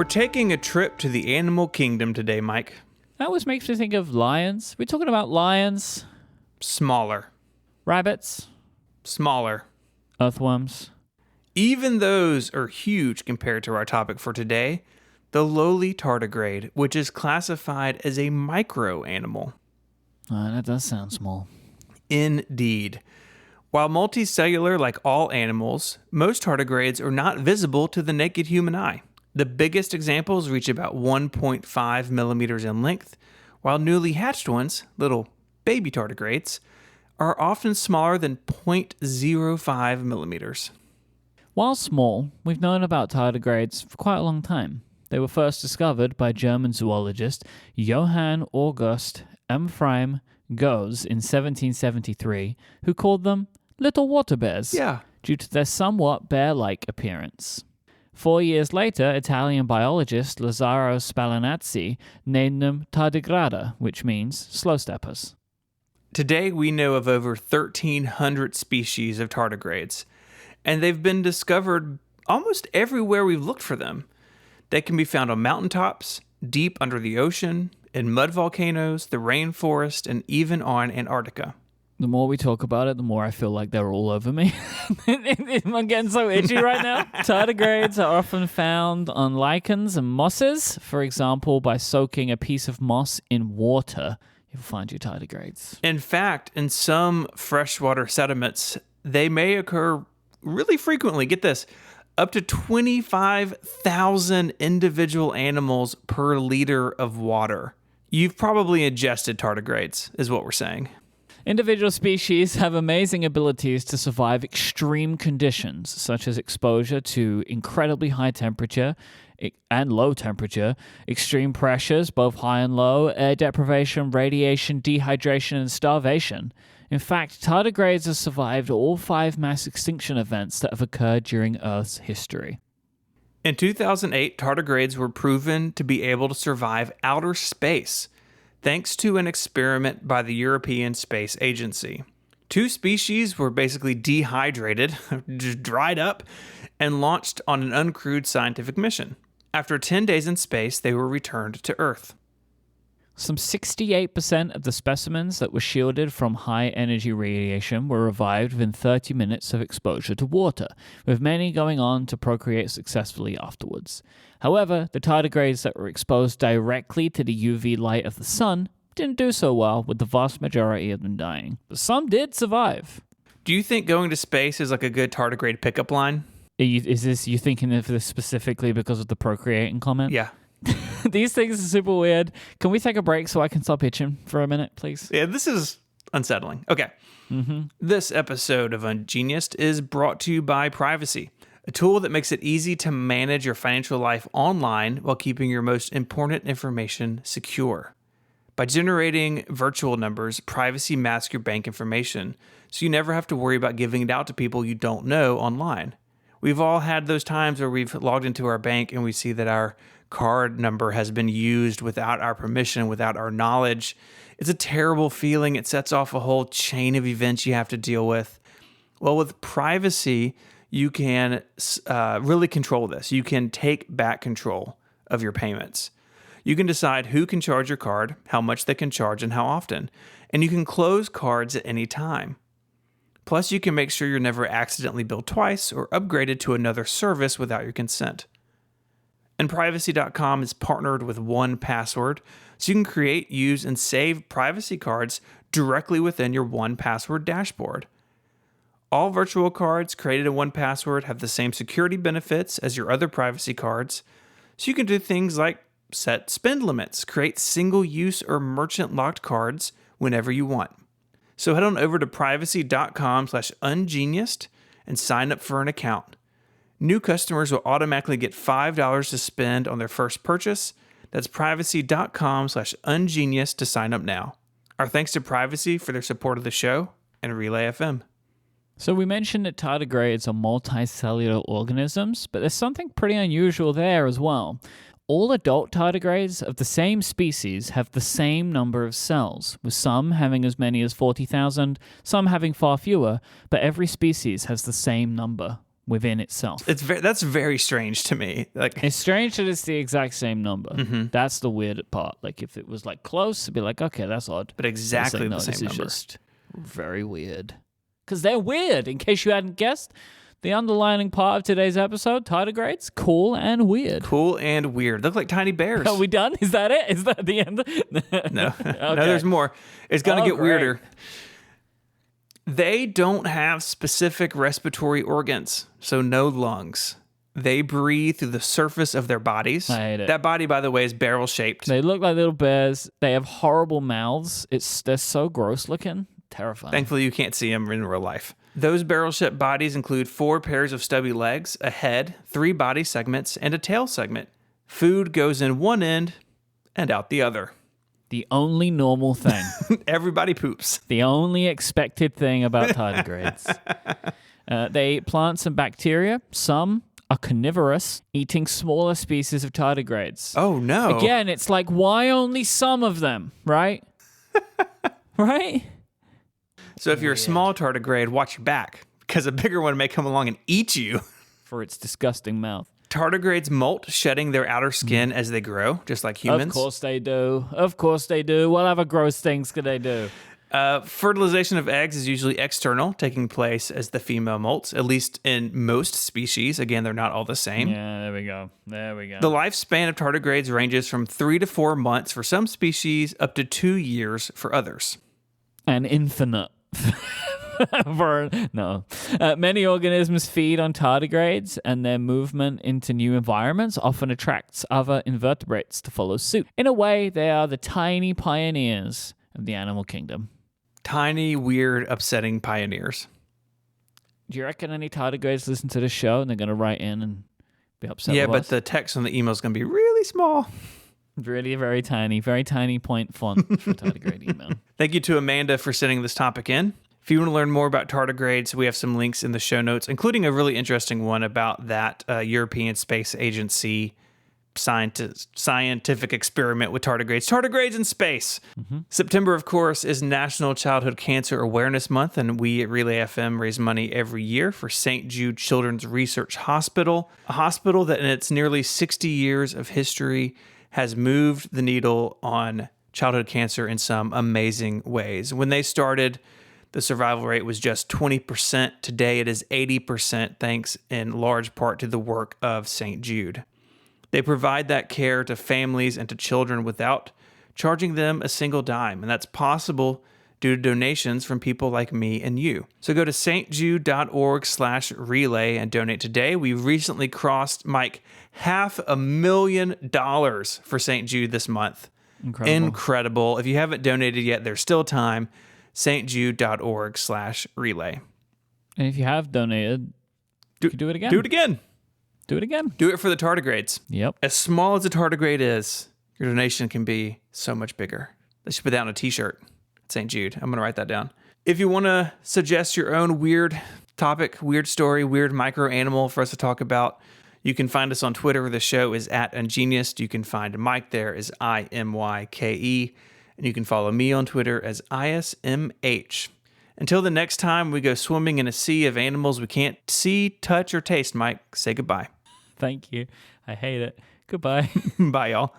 We're taking a trip to the animal kingdom today, Mike. That always makes me think of lions. We're talking about lions, Smaller. rabbits, Smaller. earthworms. Even those are huge compared to our topic for today, the lowly tardigrade, which is classified as a micro animal. That does sound small. Indeed. While multicellular like all animals, most tardigrades are not visible to the naked human eye. The biggest examples reach about 1.5 millimeters in length, while newly hatched ones, little baby tardigrades, are often smaller than 0.05 millimeters. While small, we've known about tardigrades for quite a long time. They were first discovered by German zoologist Johann August Ephraim Goes in 1773, who called them little water bears due to their somewhat bear-like appearance. 4 years later, Italian biologist Lazzaro Spallanzani named them tardigrada, which means slow steppers. Today, we know of over 1,300 species of tardigrades, and they've been discovered almost everywhere we've looked for them. They can be found on mountaintops, deep under the ocean, in mud volcanoes, the rainforest, and even on Antarctica. The more we talk about it, the more I feel like they're all over me. I'm getting so itchy right now. Tardigrades are often found on lichens and mosses. For example, by soaking a piece of moss in water, you'll find your tardigrades. In fact, in some freshwater sediments, they may occur really frequently. Get this, up to 25,000 individual animals per liter of water. You've probably ingested tardigrades, is what we're saying. Individual species have amazing abilities to survive extreme conditions, such as exposure to incredibly high temperature and low temperature, extreme pressures, both high and low, air deprivation, radiation, dehydration, and starvation. In fact, tardigrades have survived all 5 mass extinction events that have occurred during Earth's history. In 2008, tardigrades were proven to be able to survive outer space, thanks to an experiment by the European Space Agency. 2 species were basically dehydrated, just dried up, and launched on an uncrewed scientific mission. After 10 days in space, they were returned to Earth. Some 68% of the specimens that were shielded from high-energy radiation were revived within 30 minutes of exposure to water, with many going on to procreate successfully afterwards. However, the tardigrades that were exposed directly to the UV light of the sun didn't do so well, with the vast majority of them dying. But some did survive. Do you think going to space is like a good tardigrade pickup line? Is you thinking of this specifically because of the procreating comment? Yeah. These things are super weird. Can we take a break so I can stop itching for a minute, please? Yeah, this is unsettling. Okay. This episode of Ungeniused is brought to you by Privacy, a tool that makes it easy to manage your financial life online while keeping your most important information secure. By generating virtual numbers, Privacy masks your bank information, so you never have to worry about giving it out to people you don't know online. We've all had those times where we've logged into our bank and we see that our card number has been used without our permission, without our knowledge. It's a terrible feeling. It sets off a whole chain of events you have to deal with. Well, with Privacy, you can really control this. You can take back control of your payments. You can decide who can charge your card, how much they can charge, and how often. And you can close cards at any time. Plus, you can make sure you're never accidentally billed twice or upgraded to another service without your consent. And Privacy.com is partnered with 1Password, so you can create, use, and save privacy cards directly within your 1Password dashboard. All virtual cards created in 1Password have the same security benefits as your other privacy cards, so you can do things like set spend limits, create single-use or merchant-locked cards whenever you want. So head on over to privacy.com/ungeniused and sign up for an account. New customers will automatically get $5 to spend on their first purchase. That's privacy.com/ungeniused to sign up now. Our thanks to Privacy for their support of the show and Relay FM. So we mentioned that tardigrades are multicellular organisms, but there's something pretty unusual there as well. All adult tardigrades of the same species have the same number of cells, with some having as many as 40,000, some having far fewer, but every species has the same number. within itself. That's very strange to me. Like, It's strange that it's the exact same number. That's the weird part. Like, if it was like close, it'd be like, okay, that's odd. but exactly the same this number. is just very weird. Because they're weird. In case you hadn't guessed, the underlining part of today's episode, tardigrades, cool and weird. Cool and weird. Look like tiny bears. Are we done? Is that it? Is that the end? No. Okay. No, there's more. It's going to get great. weirder. They don't have specific respiratory organs, so no lungs. They breathe through the surface of their bodies. I hate it. That body, by the way, is barrel-shaped. They look like little bears. They have horrible mouths. They're so gross looking. Terrifying. Thankfully, you can't see them in real life. Those barrel-shaped bodies include 4 pairs of stubby legs, a head, 3 body segments, and a tail segment. Food goes in one end and out the other. The only normal thing. Everybody poops. The only expected thing about tardigrades. They eat plants and bacteria. Some are carnivorous, eating smaller species of tardigrades. Oh, no. Again, it's like, why only some of them, right? Right? So if you're a small tardigrade, watch your back, because a bigger one may come along and eat you. For its disgusting mouth. Tardigrades molt, shedding their outer skin as they grow, just like humans. Of course they do. Of course they do. What other gross things could they do? Fertilization of eggs is usually external, taking place as the female molts, at least in most species. Again, they're not all the same. Yeah, there we go. The lifespan of tardigrades ranges from 3 to 4 months for some species, up to 2 years for others. And infinite. Many organisms feed on tardigrades, and their movement into new environments often attracts other invertebrates to follow suit. In a way, they are the tiny pioneers of the animal kingdom. Tiny, weird, upsetting pioneers. Do you reckon any tardigrades listen to this show and they're going to write in and be upset Yeah, with but us? the text on the email is going to be really small. Really very tiny point font for tardigrade email. Thank you to Amanda for sending this topic in. If you want to learn more about tardigrades, we have some links in the show notes, including a really interesting one about that European Space Agency scientific experiment with tardigrades. Tardigrades in space. September, of course, is National Childhood Cancer Awareness Month, and we at Relay FM raise money every year for St. Jude Children's Research Hospital, a hospital that in its nearly 60 years of history has moved the needle on childhood cancer in some amazing ways. When they started, the survival rate was just 20%. Today, it is 80%, thanks in large part to the work of St. Jude. They provide that care to families and to children without charging them a single dime, and that's possible due to donations from people like me and you. So go to stjude.org/relay and donate today. We recently crossed, Mike, $500,000 for St. Jude this month. Incredible. If you haven't donated yet, there's still time. stjude.org/relay. And if you have donated, you can do it again. Do it again. Do it again. Do it for the tardigrades. Yep. As small as a tardigrade is, your donation can be so much bigger. They should put that on a t-shirt. St. Jude. I'm going to write that down. If you want to suggest your own weird topic, weird story, weird micro animal for us to talk about, you can find us on Twitter. The show is @Ungeniused. You can find Mike there as IMYKE. And you can follow me on Twitter as ISMH. Until the next time we go swimming in a sea of animals we can't see, touch, or taste, Mike, say goodbye. Thank you. I hate it. Goodbye. Bye, y'all.